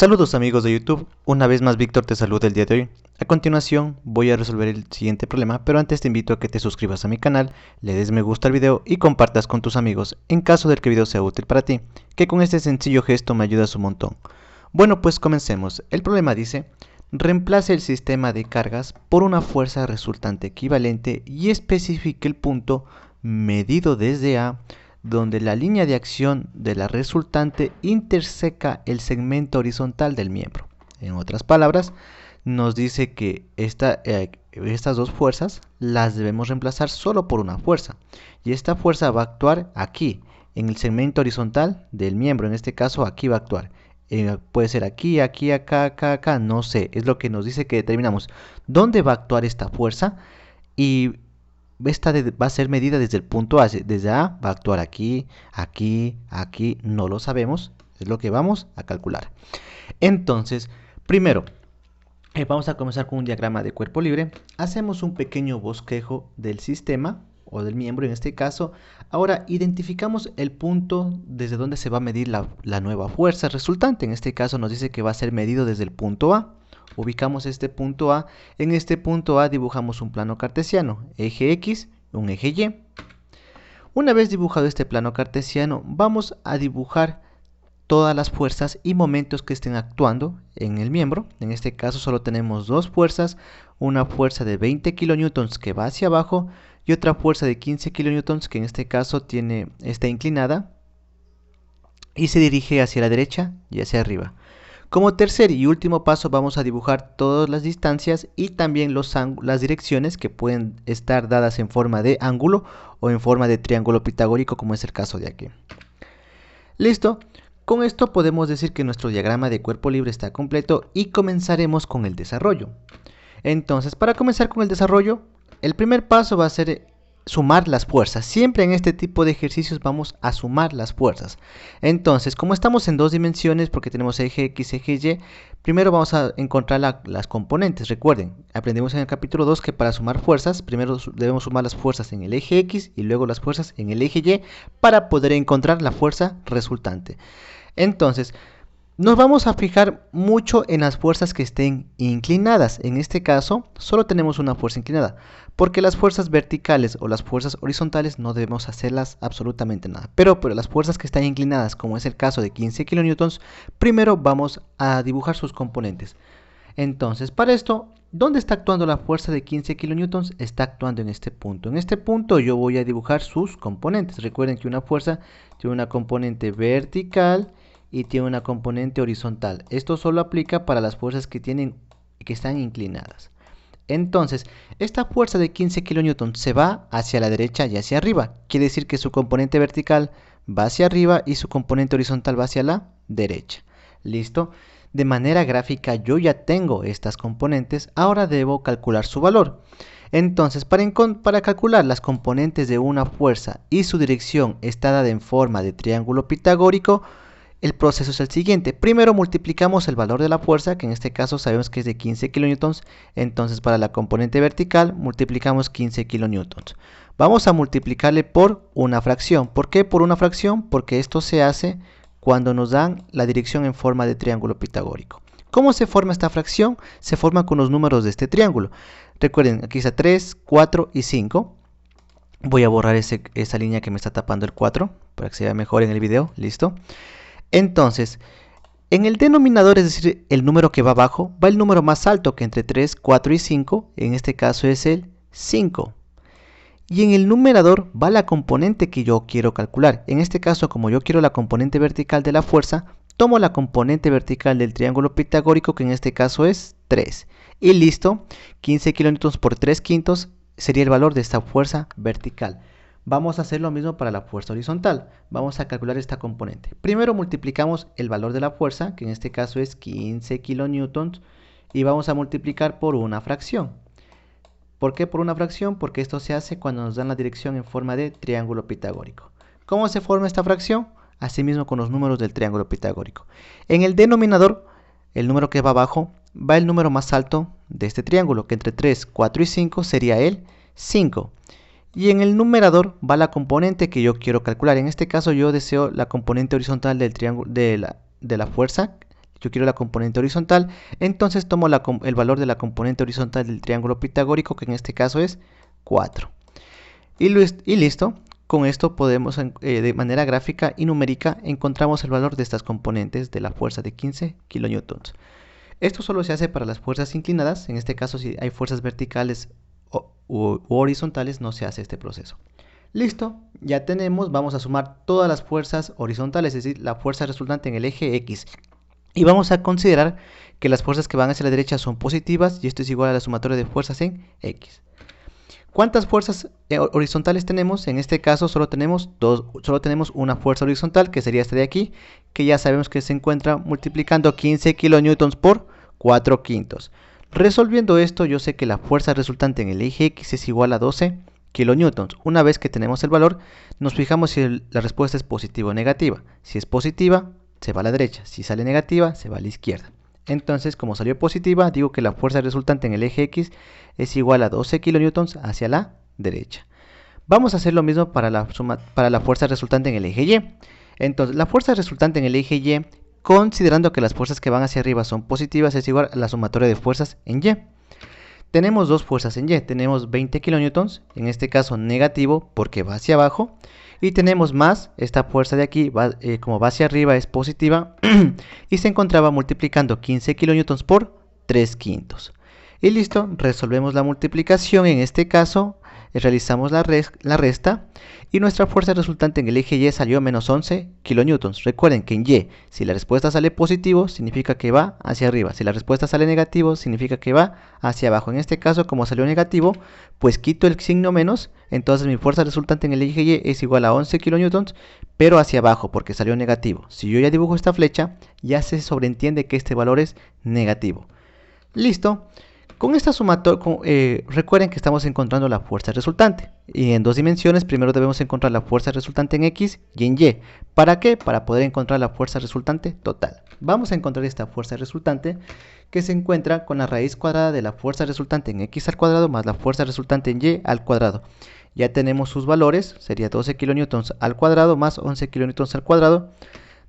Saludos amigos de YouTube, una vez más Víctor te saluda el día de hoy. A continuación voy a resolver el siguiente problema, pero antes te invito a que te suscribas a mi canal, le des me gusta al video y compartas con tus amigos en caso de que el video sea útil para ti, que con este sencillo gesto me ayudas un montón. Bueno, pues comencemos. El problema dice: reemplace el sistema de cargas por una fuerza resultante equivalente y especifique el punto medido desde A donde la línea de acción de la resultante interseca el segmento horizontal del miembro. En otras palabras, nos dice que estas dos fuerzas las debemos reemplazar solo por una fuerza. Y esta fuerza va a actuar aquí, en el segmento horizontal del miembro. En este caso, aquí va a actuar. Puede ser aquí, aquí, acá, acá, acá, no sé. Es lo que nos dice que determinamos dónde va a actuar esta fuerza. Y esta va a ser medida desde el punto A. Desde A va a actuar aquí, aquí, aquí, no lo sabemos. Es lo que vamos a calcular. Entonces, primero, vamos a comenzar con un diagrama de cuerpo libre. Hacemos un pequeño bosquejo del sistema o del miembro en este caso. Ahora identificamos el punto desde donde se va a medir la nueva fuerza resultante. En este caso nos dice que va a ser medido desde el punto A. Ubicamos este punto A. En este punto A dibujamos un plano cartesiano, eje X, un eje Y. Una vez dibujado este plano cartesiano, vamos a dibujar todas las fuerzas y momentos que estén actuando en el miembro. En este caso solo tenemos dos fuerzas, una fuerza de 20 kN que va hacia abajo y otra fuerza de 15 kN que en este caso está inclinada y se dirige hacia la derecha y hacia arriba. Como tercer y último paso vamos a dibujar todas las distancias y también las direcciones que pueden estar dadas en forma de ángulo o en forma de triángulo pitagórico, como es el caso de aquí. Listo. Con esto podemos decir que nuestro diagrama de cuerpo libre está completo y comenzaremos con el desarrollo. Entonces, para comenzar con el desarrollo, el primer paso va a ser sumar las fuerzas. Siempre en este tipo de ejercicios vamos a sumar las fuerzas. Entonces, como estamos en dos dimensiones, porque tenemos eje X, eje Y, primero vamos a encontrar las componentes. Recuerden, aprendimos en el capítulo 2 que para sumar fuerzas, primero debemos sumar las fuerzas en el eje X y luego las fuerzas en el eje Y para poder encontrar la fuerza resultante. Entonces, nos vamos a fijar mucho en las fuerzas que estén inclinadas. En este caso, solo tenemos una fuerza inclinada, porque las fuerzas verticales o las fuerzas horizontales no debemos hacerlas absolutamente nada. Pero las fuerzas que están inclinadas, como es el caso de 15 kN, primero vamos a dibujar sus componentes. Entonces, para esto, ¿dónde está actuando la fuerza de 15 kN? Está actuando en este punto. En este punto yo voy a dibujar sus componentes. Recuerden que una fuerza tiene una componente vertical y tiene una componente horizontal. Esto solo aplica para las fuerzas que están inclinadas. Entonces, esta fuerza de 15 kN se va hacia la derecha y hacia arriba. Quiere decir que su componente vertical va hacia arriba y su componente horizontal va hacia la derecha. ¿Listo? De manera gráfica yo ya tengo estas componentes. Ahora debo calcular su valor. Entonces, para calcular las componentes de una fuerza y su dirección está dada en forma de triángulo pitagórico, el proceso es el siguiente. Primero multiplicamos el valor de la fuerza, que en este caso sabemos que es de 15 kN. Entonces para la componente vertical multiplicamos 15 kN. Vamos a multiplicarle por una fracción. ¿Por qué por una fracción? Porque esto se hace cuando nos dan la dirección en forma de triángulo pitagórico. ¿Cómo se forma esta fracción? Se forma con los números de este triángulo. Recuerden, aquí está 3, 4 y 5. Voy a borrar esa línea que me está tapando el 4 para que se vea mejor en el video. Listo. Entonces, en el denominador, es decir, el número que va abajo, va el número más alto, que entre 3, 4 y 5, en este caso es el 5. Y en el numerador va la componente que yo quiero calcular. En este caso, como yo quiero la componente vertical de la fuerza, tomo la componente vertical del triángulo pitagórico, que en este caso es 3. Y listo, 15 kN por 3 quintos sería el valor de esta fuerza vertical. Vamos a hacer lo mismo para la fuerza horizontal. Vamos a calcular esta componente. Primero multiplicamos el valor de la fuerza, que en este caso es 15 kN, y vamos a multiplicar por una fracción. ¿Por qué por una fracción? Porque esto se hace cuando nos dan la dirección en forma de triángulo pitagórico. ¿Cómo se forma esta fracción? Asimismo con los números del triángulo pitagórico. En el denominador, el número que va abajo, va el número más alto de este triángulo, que entre 3, 4 y 5 sería el 5. Y en el numerador va la componente que yo quiero calcular. En este caso yo deseo la componente horizontal del triángulo de la fuerza yo quiero la componente horizontal, entonces tomo el valor de la componente horizontal del triángulo pitagórico, que en este caso es 4. Y listo, con esto podemos, de manera gráfica y numérica, encontramos el valor de estas componentes de la fuerza de 15 kN. Esto solo se hace para las fuerzas inclinadas, en este caso si hay fuerzas verticales u horizontales no se hace este proceso. Listo, ya tenemos, vamos a sumar todas las fuerzas horizontales, es decir, la fuerza resultante en el eje X. Y vamos a considerar que las fuerzas que van hacia la derecha son positivas y esto es igual a la sumatoria de fuerzas en X. ¿Cuántas fuerzas horizontales tenemos? En este caso solo tenemos una fuerza horizontal, que sería esta de aquí, que ya sabemos que se encuentra multiplicando 15 kN por 4 quintos. Resolviendo esto, yo sé que la fuerza resultante en el eje X es igual a 12 kN. Una vez que tenemos el valor, nos fijamos si la respuesta es positiva o negativa. Si es positiva, se va a la derecha. Si sale negativa, se va a la izquierda. Entonces, como salió positiva, digo que la fuerza resultante en el eje X es igual a 12 kN hacia la derecha. Vamos a hacer lo mismo para la fuerza resultante en el eje Y. Entonces, la fuerza resultante en el eje Y, considerando que las fuerzas que van hacia arriba son positivas, es igual a la sumatoria de fuerzas en Y. Tenemos dos fuerzas en Y, tenemos 20 kN, en este caso negativo porque va hacia abajo, y tenemos más, esta fuerza de aquí, como va hacia arriba es positiva, y se encontraba multiplicando 15 kN por 3 quintos. Y listo, resolvemos la multiplicación, en este caso realizamos la resta, y nuestra fuerza resultante en el eje Y salió menos 11 kN. Recuerden que en Y, si la respuesta sale positivo, significa que va hacia arriba. Si la respuesta sale negativo, significa que va hacia abajo. En este caso, como salió negativo, pues quito el signo menos, entonces mi fuerza resultante en el eje Y es igual a 11 kN, pero hacia abajo, porque salió negativo. Si yo ya dibujo esta flecha, ya se sobreentiende que este valor es negativo. Listo. Con esta sumatoria, recuerden que estamos encontrando la fuerza resultante. Y en dos dimensiones, primero debemos encontrar la fuerza resultante en X y en Y. ¿Para qué? Para poder encontrar la fuerza resultante total. Vamos a encontrar esta fuerza resultante que se encuentra con la raíz cuadrada de la fuerza resultante en X al cuadrado más la fuerza resultante en Y al cuadrado. Ya tenemos sus valores, sería 12 kN al cuadrado más 11 kN al cuadrado.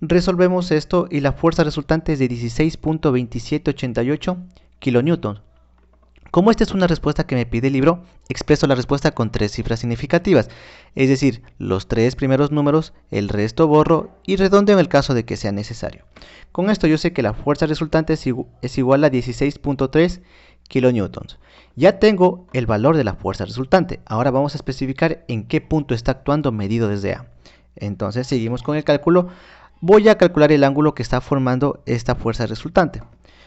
Resolvemos esto y la fuerza resultante es de 16.2788 kN. Como esta es una respuesta que me pide el libro, expreso la respuesta con 3 cifras significativas, es decir, los 3 primeros números, el resto borro y redondeo en el caso de que sea necesario. Con esto yo sé que la fuerza resultante es igual a 16.3 kN. Ya tengo el valor de la fuerza resultante, ahora vamos a especificar en qué punto está actuando medido desde A. Entonces seguimos con el cálculo, voy a calcular el ángulo que está formando esta fuerza resultante.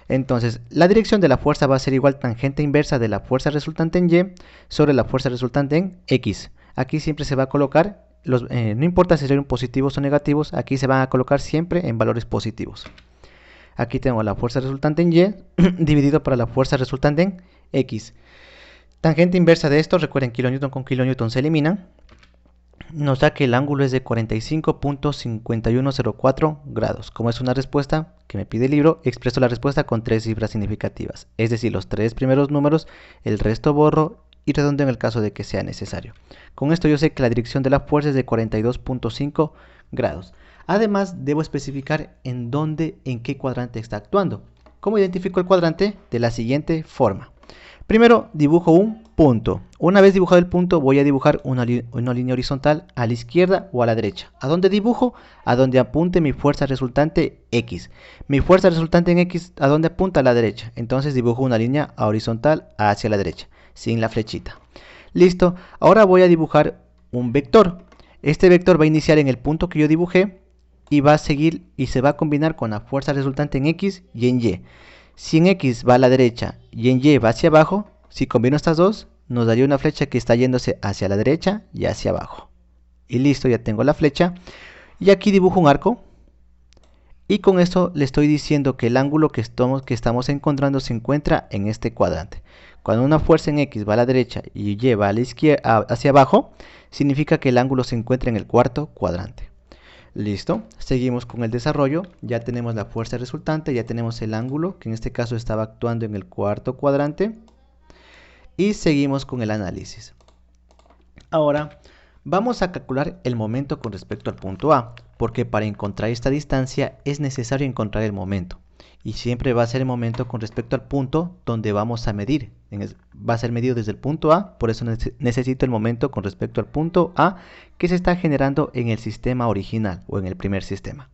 Entonces, la dirección de la fuerza va a ser igual tangente inversa de la fuerza resultante en Y sobre la fuerza resultante en X. Aquí siempre se va a colocar, no importa si son positivos o negativos, aquí se van a colocar siempre en valores positivos. Aquí tengo la fuerza resultante en Y dividido por la fuerza resultante en X. Tangente inversa de esto, recuerden, kilonewton con kilonewton se eliminan. Nos da que el ángulo es de 45.5104 grados. Como es una respuesta que me pide el libro, expreso la respuesta con 3 cifras significativas. Es decir, los 3 primeros números, el resto borro y redondeo en el caso de que sea necesario. Con esto yo sé que la dirección de la fuerza es de 42.5 grados. Además, debo especificar en qué cuadrante está actuando. ¿Cómo identifico el cuadrante? De la siguiente forma. Primero dibujo un punto. Una vez dibujado el punto, voy a dibujar una línea horizontal a la izquierda o a la derecha. ¿A dónde dibujo? A donde apunte mi fuerza resultante X. Mi fuerza resultante en X, ¿a dónde apunta? A la derecha. Entonces dibujo una línea horizontal hacia la derecha, sin la flechita. Listo. Ahora voy a dibujar un vector. Este vector va a iniciar en el punto que yo dibujé y va a seguir y se va a combinar con la fuerza resultante en X y en Y. Si en X va a la derecha y en Y va hacia abajo, si combino estas dos, nos daría una flecha que está yéndose hacia la derecha y hacia abajo. Y listo, ya tengo la flecha. Y aquí dibujo un arco. Y con esto le estoy diciendo que el ángulo que estamos encontrando se encuentra en este cuadrante. Cuando una fuerza en X va a la derecha y Y va a la izquierda, hacia abajo, significa que el ángulo se encuentra en el cuarto cuadrante. Listo, seguimos con el desarrollo, ya tenemos la fuerza resultante, ya tenemos el ángulo, que en este caso estaba actuando en el cuarto cuadrante, y seguimos con el análisis. Ahora, vamos a calcular el momento con respecto al punto A, porque para encontrar esta distancia es necesario encontrar el momento. y siempre va a ser el momento con respecto al punto donde vamos a medir. Va a ser medido desde el punto A, por eso necesito el momento con respecto al punto A que se está generando en el sistema original o en el primer sistema.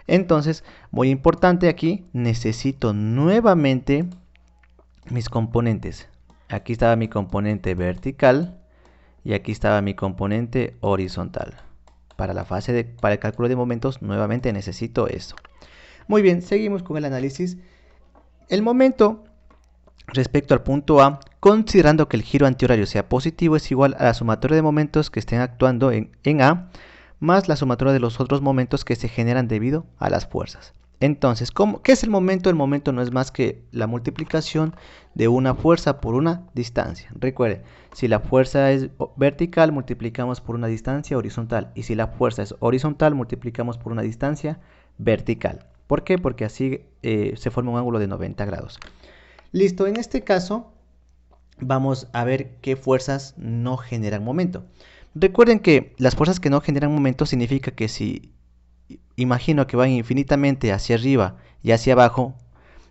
Entonces, muy importante aquí, necesito nuevamente mis componentes. Aquí estaba mi componente vertical y aquí estaba mi componente horizontal. Para el cálculo de momentos, nuevamente necesito eso. Muy bien, seguimos con el análisis. El momento respecto al punto A, considerando que el giro antihorario sea positivo, es igual a la sumatoria de momentos que estén actuando en A, más la sumatoria de los otros momentos que se generan debido a las fuerzas. Entonces, ¿qué es el momento? El momento no es más que la multiplicación de una fuerza por una distancia. Recuerden, si la fuerza es vertical, multiplicamos por una distancia horizontal. Y si la fuerza es horizontal, multiplicamos por una distancia vertical. ¿Por qué? Porque así se forma un ángulo de 90 grados. Listo, en este caso vamos a ver qué fuerzas no generan momento. Recuerden que las fuerzas que no generan momento significa que si imagino que van infinitamente hacia arriba y hacia abajo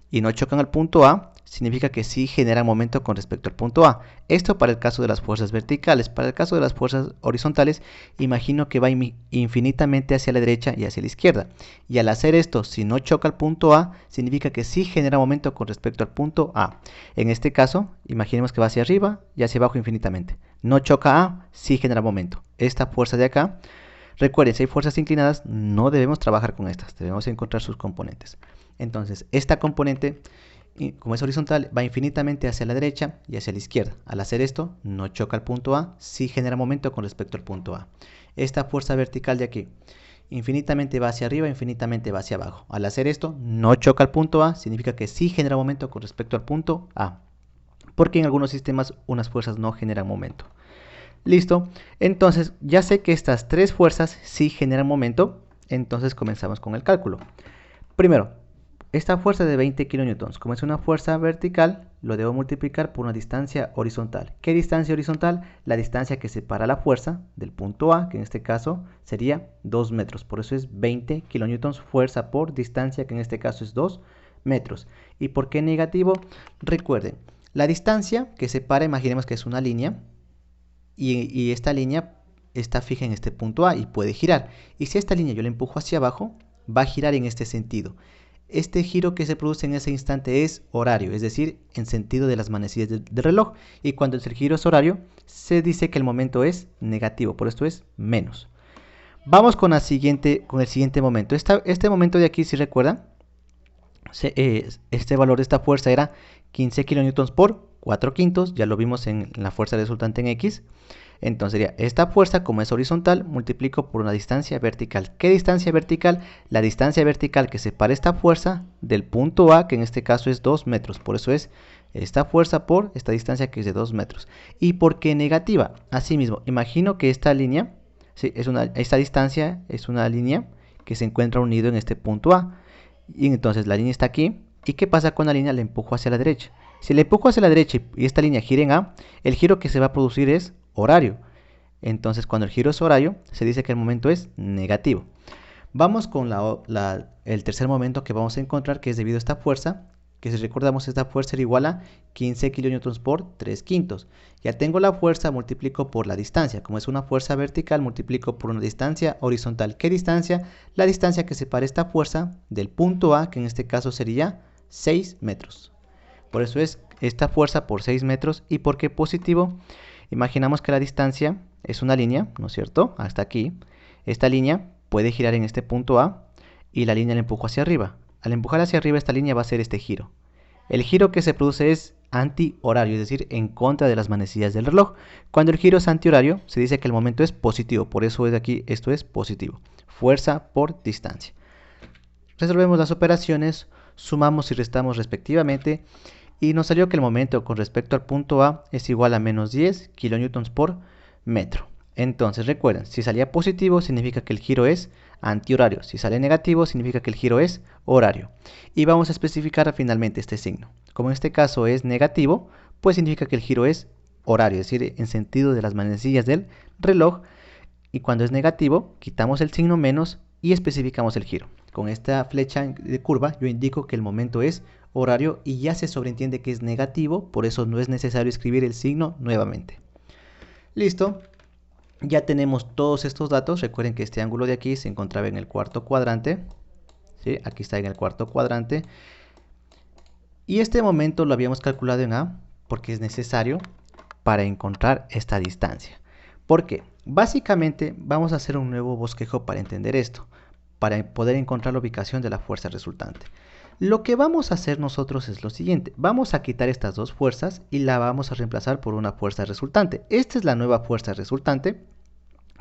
y no chocan al punto A, significa que sí generan momento con respecto al punto A. Esto para el caso de las fuerzas verticales. Para el caso de las fuerzas horizontales, imagino que va infinitamente hacia la derecha y hacia la izquierda. Y al hacer esto, si no choca al punto A, significa que sí genera momento con respecto al punto A. En este caso, imaginemos que va hacia arriba y hacia abajo infinitamente. No choca A, sí genera momento. Esta fuerza de acá, recuerden, si hay fuerzas inclinadas, no debemos trabajar con estas, debemos encontrar sus componentes. Entonces, esta componente, como es horizontal, va infinitamente hacia la derecha y hacia la izquierda. Al hacer esto, no choca al punto A, sí genera momento con respecto al punto A. Esta fuerza vertical de aquí, infinitamente va hacia arriba, infinitamente va hacia abajo. Al hacer esto, no choca al punto A, significa que sí genera momento con respecto al punto A. Porque en algunos sistemas unas fuerzas no generan momento. Listo, entonces ya sé que estas tres fuerzas sí generan momento, entonces comenzamos con el cálculo. Primero, esta fuerza de 20 kN, como es una fuerza vertical, lo debo multiplicar por una distancia horizontal. ¿Qué distancia horizontal? La distancia que separa la fuerza del punto A, que en este caso sería 2 metros. Por eso es 20 kN fuerza por distancia, que en este caso es 2 metros. ¿Y por qué negativo? Recuerden, la distancia que separa, imaginemos que es una línea, y esta línea está fija en este punto A y puede girar. Y si esta línea yo la empujo hacia abajo, va a girar en este sentido. Este giro que se produce en ese instante es horario, es decir, en sentido de las manecillas del reloj. Y cuando el giro es horario, se dice que el momento es negativo, por esto es menos. Vamos con el siguiente momento. Este momento de aquí, si recuerdan, este valor de esta fuerza era 15 kN por 4 quintos, ya lo vimos en la fuerza resultante en X. Entonces sería esta fuerza, como es horizontal, multiplico por una distancia vertical. ¿Qué distancia vertical? La distancia vertical que separa esta fuerza del punto A, que en este caso es 2 metros. Por eso es esta fuerza por esta distancia que es de 2 metros. ¿Y por qué negativa? Asimismo, imagino que esta línea, sí, esta distancia es una línea que se encuentra unido en este punto A. Y entonces la línea está aquí. ¿Y qué pasa con la línea? La empujo hacia la derecha. Si la empujo hacia la derecha y esta línea gira en A, el giro que se va a producir es horario. Entonces, cuando el giro es horario, se dice que el momento es negativo. Vamos con el tercer momento que vamos a encontrar, que es debido a esta fuerza, que si recordamos, esta fuerza era igual a 15 kN por 3 quintos. Ya tengo la fuerza, multiplico por la distancia. Como es una fuerza vertical, multiplico por una distancia horizontal. ¿Qué distancia? La distancia que separa esta fuerza del punto A, que en este caso sería 6 metros. Por eso es esta fuerza por 6 metros. ¿Y por qué positivo? Imaginamos que la distancia es una línea, ¿no es cierto? Hasta aquí. Esta línea puede girar en este punto A y la línea la empujo hacia arriba. Al empujar hacia arriba esta línea va a hacer este giro. El giro que se produce es antihorario, es decir, en contra de las manecillas del reloj. Cuando el giro es antihorario, se dice que el momento es positivo. Por eso es aquí, esto es positivo. Fuerza por distancia. Resolvemos las operaciones, sumamos y restamos respectivamente. Y nos salió que el momento con respecto al punto A es igual a menos 10 kN por metro. Entonces recuerden, si salía positivo significa que el giro es antihorario. Si sale negativo significa que el giro es horario. Y vamos a especificar finalmente este signo. Como en este caso es negativo, pues significa que el giro es horario, es decir, en sentido de las manecillas del reloj. Y cuando es negativo, quitamos el signo menos y especificamos el giro. con esta flecha de curva, yo indico que el momento es horario y ya se sobreentiende que es negativo, por eso no es necesario escribir el signo nuevamente. Listo, ya tenemos todos estos datos. Recuerden que este ángulo de aquí se encontraba en el cuarto cuadrante, ¿sí? Aquí está en el cuarto cuadrante. Y este momento lo habíamos calculado en A porque es necesario para encontrar esta distancia. Porque básicamente vamos a hacer un nuevo bosquejo para entender esto, para poder encontrar la ubicación de la fuerza resultante. Lo que vamos a hacer nosotros es lo siguiente: vamos a quitar estas dos fuerzas y la vamos a reemplazar por una fuerza resultante. Esta es la nueva fuerza resultante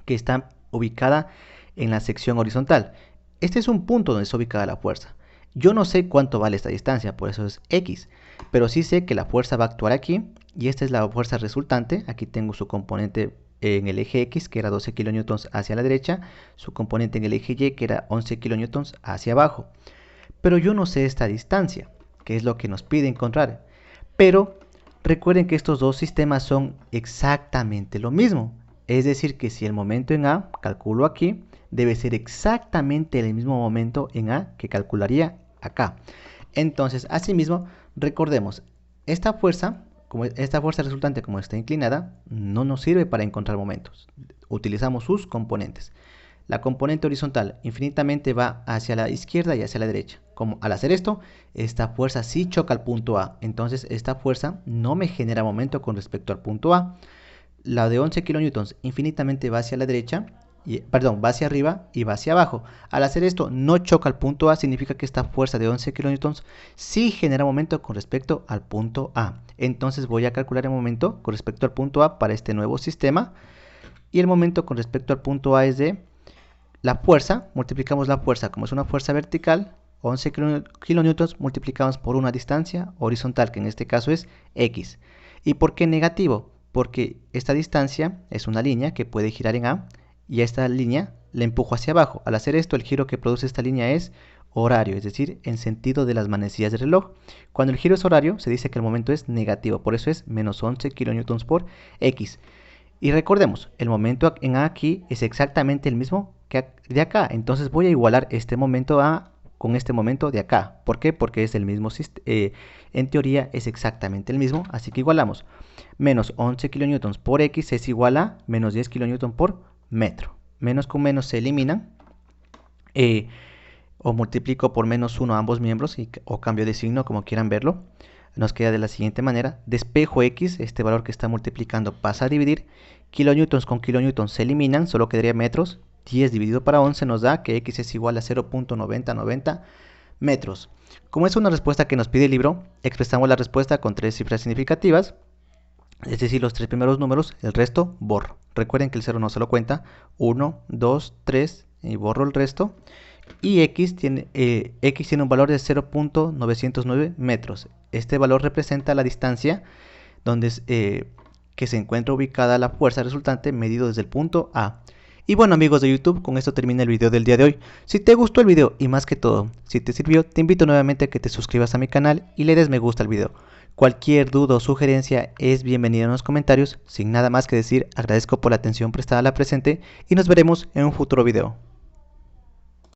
que está ubicada en la sección horizontal. Este es un punto donde está ubicada la fuerza. Yo no sé cuánto vale esta distancia, por eso es X, pero sí sé que la fuerza va a actuar aquí y esta es la fuerza resultante. Aquí tengo su componente en el eje X, que era 12 kN hacia la derecha, su componente en el eje Y, que era 11 kN hacia abajo. Pero yo no sé esta distancia, que es lo que nos pide encontrar. Pero recuerden que estos dos sistemas son exactamente lo mismo. Es decir, que si el momento en A, calculo aquí, debe ser exactamente el mismo momento en A que calcularía acá. Entonces, asimismo, recordemos, esta fuerza resultante, como está inclinada, no nos sirve para encontrar momentos. Utilizamos sus componentes. La componente horizontal infinitamente va hacia la izquierda y hacia la derecha. Como al hacer esto, esta fuerza sí choca al punto A. Entonces esta fuerza no me genera momento con respecto al punto A. La de 11 kN infinitamente va hacia la derecha, va hacia arriba y va hacia abajo. Al hacer esto no choca al punto A, significa que esta fuerza de 11 kN sí genera momento con respecto al punto A. Entonces voy a calcular el momento con respecto al punto A para este nuevo sistema. Y el momento con respecto al punto A es de la fuerza, multiplicamos la fuerza, como es una fuerza vertical, 11 kN multiplicamos por una distancia horizontal, que en este caso es X. ¿Y por qué negativo? Porque esta distancia es una línea que puede girar en A y a esta línea la empujo hacia abajo. Al hacer esto, el giro que produce esta línea es horario, es decir, en sentido de las manecillas del reloj. Cuando el giro es horario, se dice que el momento es negativo, por eso es menos 11 kN por X. Y recordemos, el momento en A aquí es exactamente el mismo que de acá. Entonces voy a igualar este momento A con este momento de acá. ¿Por qué? Porque es el mismo, en teoría es exactamente el mismo, así que igualamos. Menos 11 kN por X es igual a menos 10 kN por metro. Menos con menos se eliminan. O multiplico por menos 1 ambos miembros o cambio de signo, como quieran verlo. Nos queda de la siguiente manera: despejo X, este valor que está multiplicando pasa a dividir, kilonewtons con kilonewtons se eliminan, solo quedaría metros. 10 dividido para 11 nos da que X es igual a 0.9090 metros. Como es una respuesta que nos pide el libro, expresamos la respuesta con 3 cifras significativas, es decir, los 3 primeros números, el resto borro. Recuerden que el 0 no se lo cuenta, 1, 2, 3 y borro el resto. Y X tiene un valor de 0.909 metros. Este valor representa la distancia donde que se encuentra ubicada la fuerza resultante medido desde el punto A. Y bueno, amigos de YouTube, con esto termina el video del día de hoy. Si te gustó el video y más que todo, si te sirvió, te invito nuevamente a que te suscribas a mi canal y le des me gusta al video. Cualquier duda o sugerencia es bienvenida en los comentarios. Sin nada más que decir, agradezco por la atención prestada a la presente y nos veremos en un futuro video.